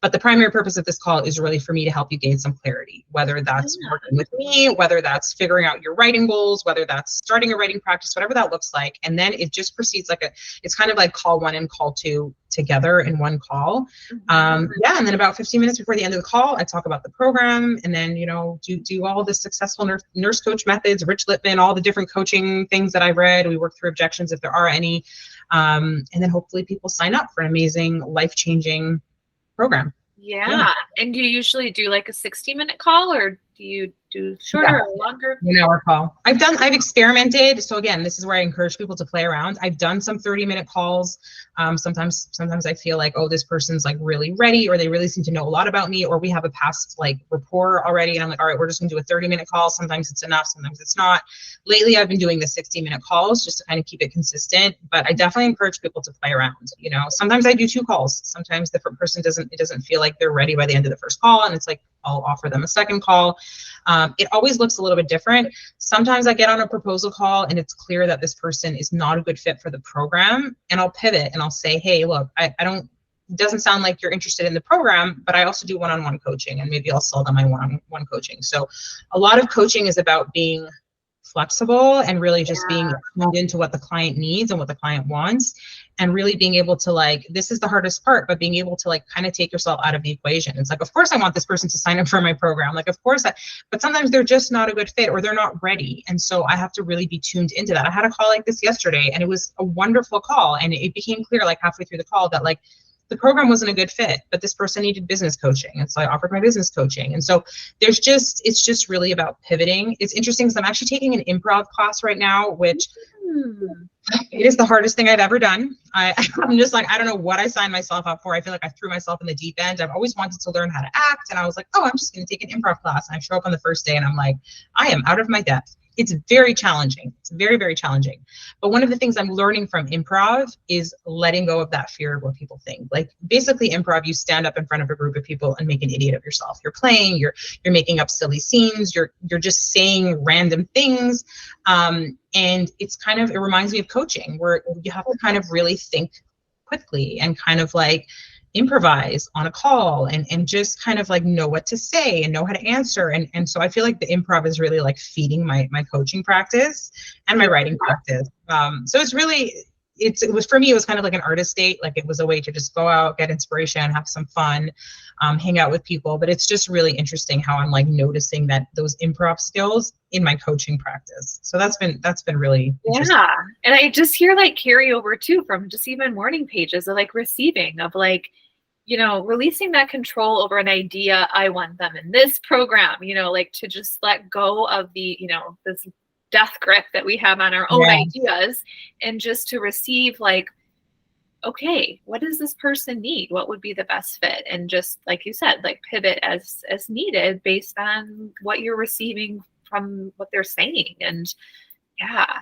But the primary purpose of this call is really for me to help you gain some clarity, whether that's working with me, whether that's figuring out your writing goals, whether that's starting a writing practice, whatever that looks like. And then it just proceeds like it's kind of like call one and call two together in one call. And then about 15 minutes before the end of the call, I talk about the program and then, do all the successful nurse coach methods, Rich Lippman, all the different coaching things that I read. We work through objections if there are any. And then hopefully people sign up for an amazing, life-changing program. Yeah. And do you usually do like a 60-minute call or Do you do shorter Yeah. or longer? 1 hour call. I've experimented. So again, this is where I encourage people to play around. I've done some 30-minute calls. Sometimes I feel like, oh, this person's like really ready, or they really seem to know a lot about me, or we have a past like rapport already. And I'm like, all right, we're just gonna do a 30-minute call. Sometimes it's enough, sometimes it's not. Lately, I've been doing the 60-minute calls just to kind of keep it consistent, but I definitely encourage people to play around. You know, sometimes I do 2 calls. Sometimes the person doesn't feel like they're ready by the end of the first call, and it's like, I'll offer them a second call. It always looks a little bit different. Sometimes I get on a proposal call and it's clear that this person is not a good fit for the program, and I'll pivot and I'll say, hey, look, I don't, it doesn't sound like you're interested in the program, but I also do one-on-one coaching, and maybe I'll sell them my one-on-one coaching. So a lot of coaching is about being flexible and really just being tuned into what the client needs and what the client wants, and really being able to, like, this is the hardest part, but being able to like kind of take yourself out of the equation. It's like, of course I want this person to sign up for my program, like of course but sometimes they're just not a good fit, or they're not ready, and so I have to really be tuned into that. I had a call like this yesterday, and it was a wonderful call, and it became clear like halfway through the call that like the program wasn't a good fit, but this person needed business coaching. And so I offered my business coaching. And so it's just really about pivoting. It's interesting because I'm actually taking an improv class right now, which it is the hardest thing I've ever done. I'm just like, I don't know what I signed myself up for. I feel like I threw myself in the deep end. I've always wanted to learn how to act. And I was like, oh, I'm just going to take an improv class. And I show up on the first day and I'm like, I am out of my depth. It's very challenging. It's very, very challenging. But one of the things I'm learning from improv is letting go of that fear of what people think. Like basically improv, you stand up in front of a group of people and make an idiot of yourself. You're playing, you're making up silly scenes, you're just saying random things. And it's kind of, it reminds me of coaching, where you have to kind of really think quickly and kind of like improvise on a call and just kind of like know what to say and know how to answer. And so I feel like the improv is really like feeding my coaching practice and my writing practice. So it's really, it was, for me, it was kind of like an artist date. Like it was a way to just go out, get inspiration, have some fun, hang out with people. But it's just really interesting how I'm like noticing that those improv skills in my coaching practice. So that's been really interesting. Yeah. And I just hear like carryover too from just even morning pages of like receiving of like, you know, releasing that control over an idea. I want them in this program, you know, like to just let go of the, you know, this death grip that we have on our own ideas, and just to receive like, okay, what does this person need? What would be the best fit? And just like you said, like pivot as needed based on what you're receiving from what they're saying. And yeah.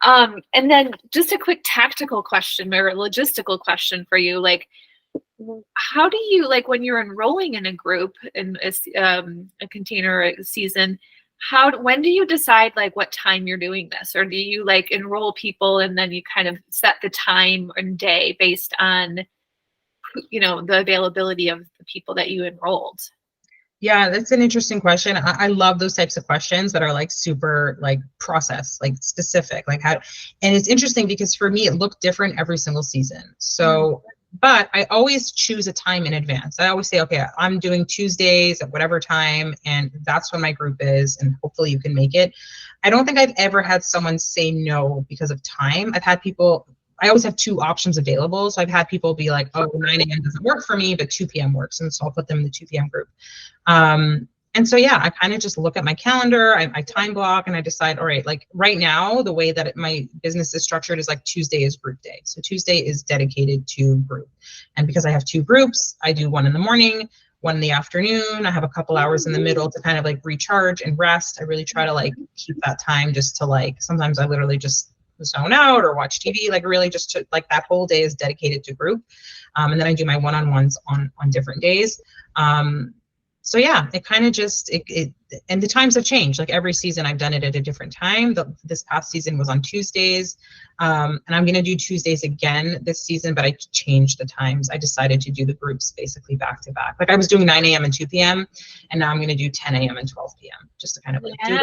And then just a quick tactical question or logistical question for you. Like, how do you, like when you're enrolling in a group in a container season, when do you decide like what time you're doing this? Or do you like enroll people and then you kind of set the time and day based on, you know, the availability of the people that you enrolled? Yeah, that's an interesting question. I love those types of questions that are like super like process, like specific, like how, and it's interesting because for me, it looked different every single season. So, but I always choose a time in advance. I always say, okay, I'm doing Tuesdays at whatever time, and that's when my group is, and hopefully you can make it. I don't think I've ever had someone say no because of time. I've had people, I always have 2 options available. So I've had people be like, oh, 9 a.m. doesn't work for me, but 2 p.m. works. And so I'll put them in the 2 p.m. group. And so, yeah, I kind of just look at my calendar, I time block, and I decide, all right, like right now, the way that my business is structured is like Tuesday is group day. So Tuesday is dedicated to group. And because I have 2 groups, I do one in the morning, one in the afternoon. I have a couple hours in the middle to kind of like recharge and rest. I really try to like keep that time just to like, sometimes I literally just zone out or watch TV, like really just to like that whole day is dedicated to group. And then I do my one-on-ones on different days. So yeah, it kind of just, and the times have changed. Like every season I've done it at a different time. This past season was on Tuesdays. And I'm going to do Tuesdays again this season, but I changed the times. I decided to do the groups basically back to back. Like I was doing 9 a.m. and 2 p.m. and now I'm going to do 10 a.m. and 12 p.m. just to kind of like do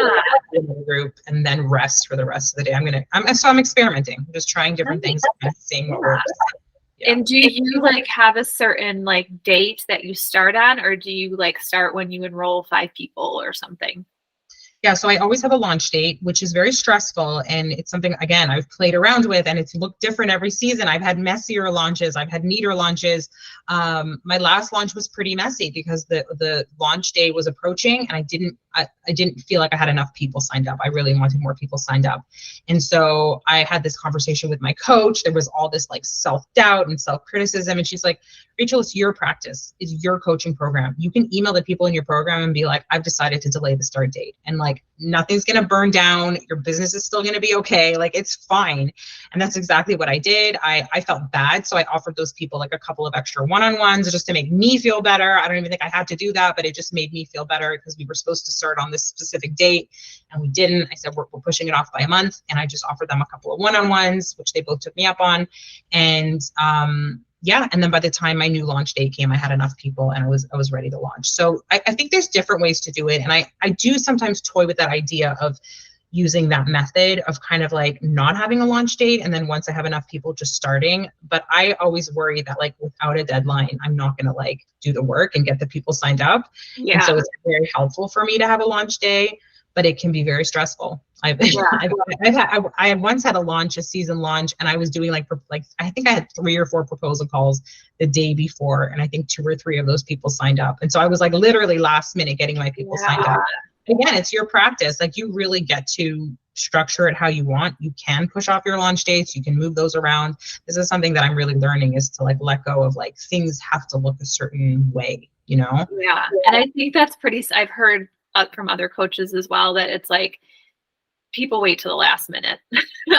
the group and then rest for the rest of the day. I'm experimenting. I'm just trying different things and seeing what works. Yeah. And do you like have a certain like date that you start on, or do you like start when you enroll 5 people or something? Yeah, so I always have a launch date, which is very stressful. And it's something, again, I've played around with, and it's looked different every season. I've had messier launches. I've had neater launches. My last launch was pretty messy because the launch day was approaching, and I didn't feel like I had enough people signed up. I really wanted more people signed up. And so I had this conversation with my coach. There was all this like self-doubt and self-criticism. And she's like, Rachel, it's your practice. It's your coaching program. You can email the people in your program and be like, I've decided to delay the start date. And like, nothing's going to burn down. Your business is still going to be okay. Like, it's fine. And that's exactly what I did. I felt bad. So I offered those people like a couple of extra one-on-ones just to make me feel better. I don't even think I had to do that, but it just made me feel better because we were supposed to start on this specific date and we didn't. I said, we're pushing it off by a month. And I just offered them a couple of one-on-ones, which they both took me up on. And yeah, and then by the time my new launch date came, I had enough people and I was ready to launch. So I think there's different ways to do it. And I do sometimes toy with that idea of using that method of kind of like not having a launch date. And then once I have enough people, just starting. But I always worry that like without a deadline, I'm not going to like do the work and get the people signed up. Yeah. And so it's very helpful for me to have a launch day, but it can be very stressful. I once had a season launch, and I was doing like I think I had 3 or 4 proposal calls the day before, and I think 2 or 3 of those people signed up. And so I was like literally last minute getting my people signed up. Again, it's your practice. Like, you really get to structure it how you want. You can push off your launch dates. You can move those around. This is something that I'm really learning, is to like let go of like things have to look a certain way, you know? Yeah. And I think that's I've heard from other coaches as well, that it's like people wait to the last minute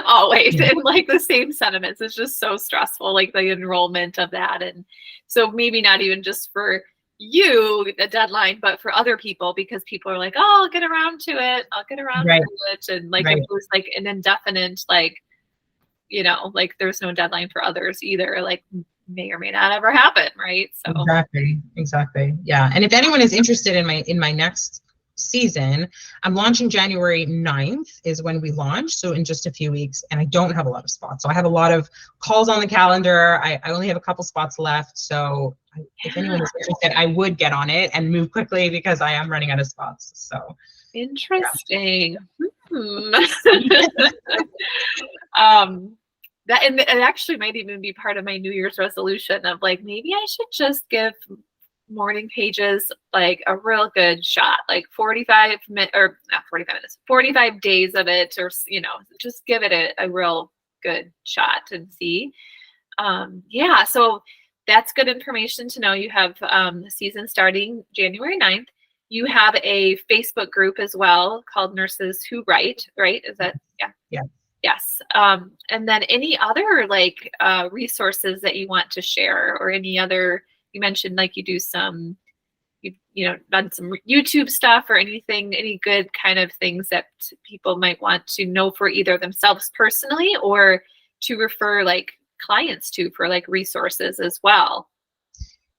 always. Yeah. And like the same sentiments. It's just so stressful, like the enrollment of that. And so maybe not even just for you, a deadline, but for other people, because people are like, oh, I'll get around to it. I'll get around to it. And like, it was like an indefinite, like, you know, like there's no deadline for others either. Like, may or may not ever happen. Right. So exactly. Yeah. And if anyone is interested in my next season, I'm launching January 9th is when we launch. So in just a few weeks, and I don't have a lot of spots. So I have a lot of calls on the calendar. I only have a couple spots left. So if anyone is interested, I would get on it and move quickly because I am running out of spots. So interesting. Yeah. That, and it actually might even be part of my New Year's resolution of like, maybe I should just give morning pages like a real good shot, like 45 days of it, or, you know, just give it a real good shot and see. Yeah, so that's good information to know. You have the season starting January 9th. You have a Facebook group as well called Nurses Who Write, right? Is that, yeah. Yes. And then any other like resources that you want to share, or any other, you mentioned like you do some, you know, done some YouTube stuff, or anything, any good kind of things that people might want to know for either themselves personally or to refer like clients to for like resources as well.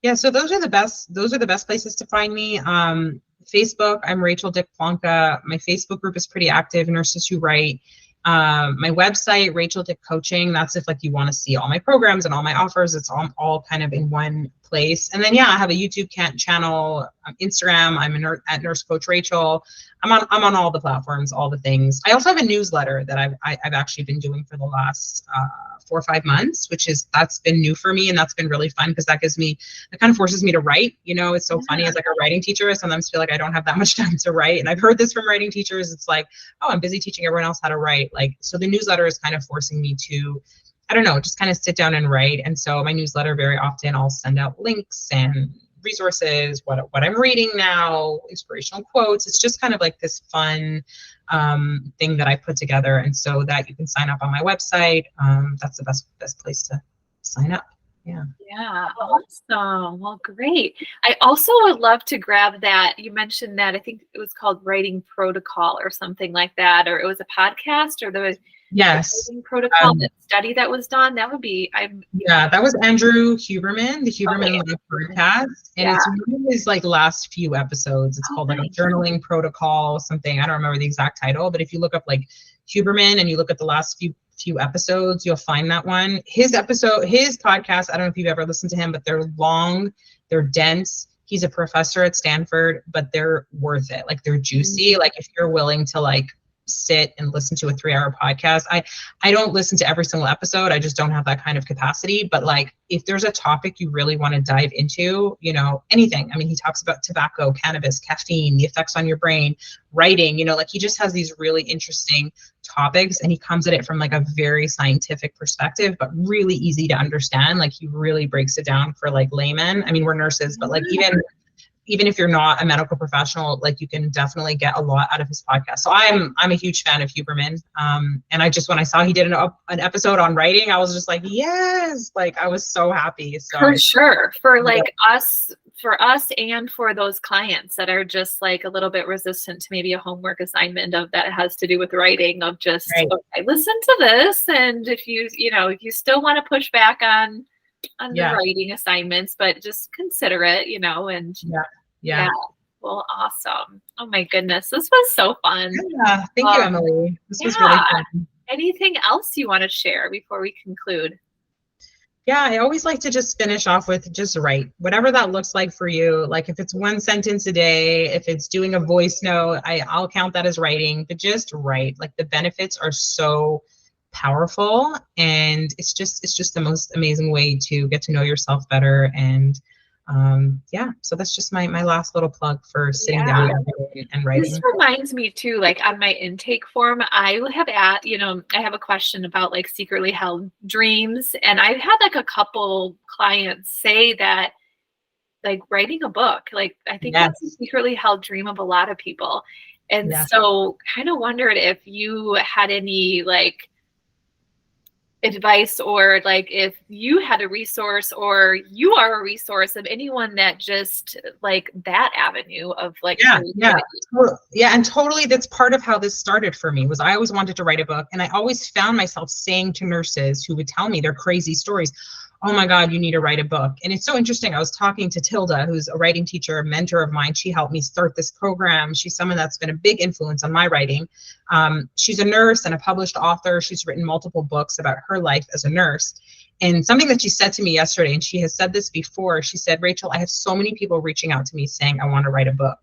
Yeah, so those are the best places to find me. Facebook, I'm Rachel Dick Plonka. My Facebook group is pretty active, Nurses Who Write. My website, Rachel Dick Coaching, that's if like you want to see all my programs and all my offers. It's all kind of in one place. And then yeah, I have a YouTube channel, Instagram. I'm at Nurse Coach Rachel. I'm on all the platforms, all the things. I also have a newsletter that I've actually been doing for the last 4 or 5 months, that's been new for me, and that's been really fun because that kind of forces me to write. You know, it's so funny as like a writing teacher, I sometimes feel like I don't have that much time to write. And I've heard this from writing teachers. It's like, oh, I'm busy teaching everyone else how to write. Like, so the newsletter is kind of forcing me to, I don't know, just kind of sit down and write. And so my newsletter, very often I'll send out links and resources, what I'm reading now, inspirational quotes. It's just kind of like this fun thing that I put together, and so that you can sign up on my website. That's the best place to sign up. Yeah. Yeah. Awesome. Well, great. I also would love to grab that. You mentioned that, I think it was called Writing Protocol or something like that, or it was a podcast, or there was Writing Protocol, that study that was done. That would be, that was Andrew Huberman, the Huberman podcast. And it's one of his like last few episodes. It's called like a journaling protocol, something. I don't remember the exact title, but if you look up like Huberman and you look at the last few episodes, you'll find that one. His podcast, I don't know if you've ever listened to him, but they're long, they're dense. He's a professor at Stanford, but they're worth it. Like, they're juicy. Like, if you're willing to like sit and listen to a 3-hour podcast. I don't listen to every single episode. I just don't have that kind of capacity. But like, if there's a topic you really want to dive into, you know, anything. I mean, he talks about tobacco, cannabis, caffeine, the effects on your brain, writing, you know, like he just has these really interesting topics, and he comes at it from like a very scientific perspective, but really easy to understand. Like he really breaks it down for like laymen. I mean, we're nurses, but like even if you're not a medical professional, like you can definitely get a lot out of his podcast. So I'm a huge fan of Huberman. And I just, when I saw he did an episode on writing, I was just like, yes, like I was so happy. So for sure, for like for us and for those clients that are just like a little bit resistant to maybe a homework assignment of that has to do with writing, of just, right. Okay, listen to this. And if you still want to push back on the writing assignments, but just consider it, you know, and yeah. Well, awesome. Oh my goodness. This was so fun. Yeah. Thank you, Emily. This was really fun. Anything else you want to share before we conclude? Yeah, I always like to just finish off with just write, whatever that looks like for you. Like if it's 1 sentence a day, if it's doing a voice note, I'll count that as writing, but just write. Like the benefits are so powerful, and it's just the most amazing way to get to know yourself better. And so that's just my last little plug for sitting down and writing. This reminds me too, like on my intake form, I have I have a question about like secretly held dreams, and I've had like a couple clients say that like writing a book, like I think that's a secretly held dream of a lot of people. And so kind of wondered if you had any like advice, or like if you had a resource or you are a resource of anyone that just like that avenue of like and totally, that's part of how this started for me. Was I always wanted to write a book, and I always found myself saying to nurses who would tell me their crazy stories, oh my God, you need to write a book. And it's so interesting. I was talking to Tilda, who's a writing teacher, a mentor of mine. She helped me start this program. She's someone that's been a big influence on my writing. She's a nurse and a published author. She's written multiple books about her life as a nurse. And something that she said to me yesterday, and she has said this before, she said, Rachel, I have so many people reaching out to me saying, I want to write a book.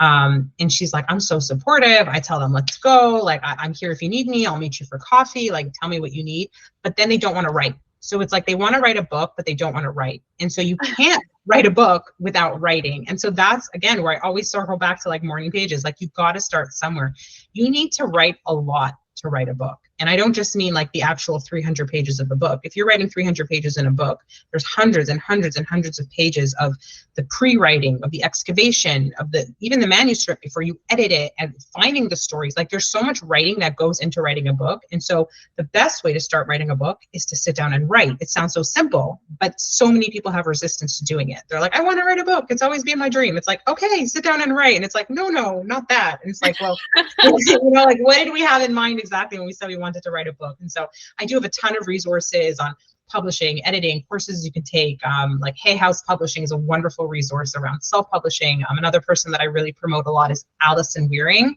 And she's like, I'm so supportive. I tell them, let's go. Like, I'm here if you need me. I'll meet you for coffee. Like, tell me what you need. But then they don't want to write. So it's like they want to write a book, but they don't want to write. And so you can't write a book without writing. And so that's, again, where I always circle back to like morning pages. Like you've got to start somewhere. You need to write a lot to write a book. And I don't just mean like the actual 300 pages of the book. If you're writing 300 pages in a book, there's hundreds and hundreds and hundreds of pages of the pre-writing, of the excavation, of even the manuscript before you edit it, and finding the stories. Like there's so much writing that goes into writing a book. And so the best way to start writing a book is to sit down and write. It sounds so simple, but so many people have resistance to doing it. They're like, I want to write a book. It's always been my dream. It's like, okay, sit down and write. And it's like, no, not that. And it's like, well, you know, like what did we have in mind exactly when we said we wanted to write a book? And so I do have a ton of resources on publishing, editing, courses you can take. Like Hay House Publishing is a wonderful resource around self-publishing. Another person that I really promote a lot is Allison Wearing.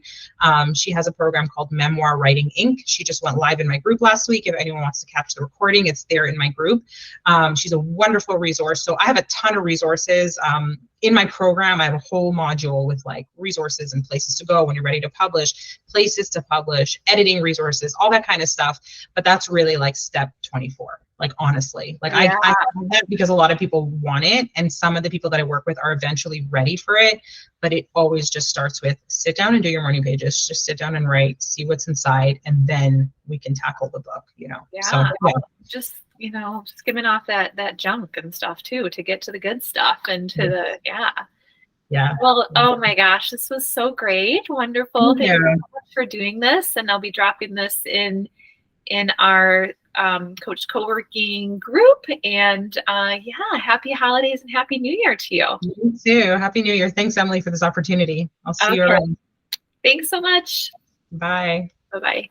She has a program called Memoir Writing Inc. She just went live in my group last week. If anyone wants to catch the recording, it's there in my group. She's a wonderful resource. So I have a ton of resources. In my program, I have a whole module with like resources and places to go when you're ready to publish, places to publish, editing resources, all that kind of stuff. But that's really like step 24. Like, honestly, like I have that because a lot of people want it. And some of the people that I work with are eventually ready for it. But it always just starts with sit down and do your morning pages. Just sit down and write, see what's inside, and then we can tackle the book, you know? Just skimming off that junk and stuff too, to get to the good stuff and to Well, oh my gosh, this was so great. Wonderful. Thank you so much for doing this. And I'll be dropping this in our Coach Co-working group. And happy holidays and happy new year to you. You too. Happy New Year. Thanks, Emily, for this opportunity. I'll see you around. Thanks so much. Bye. Bye-bye.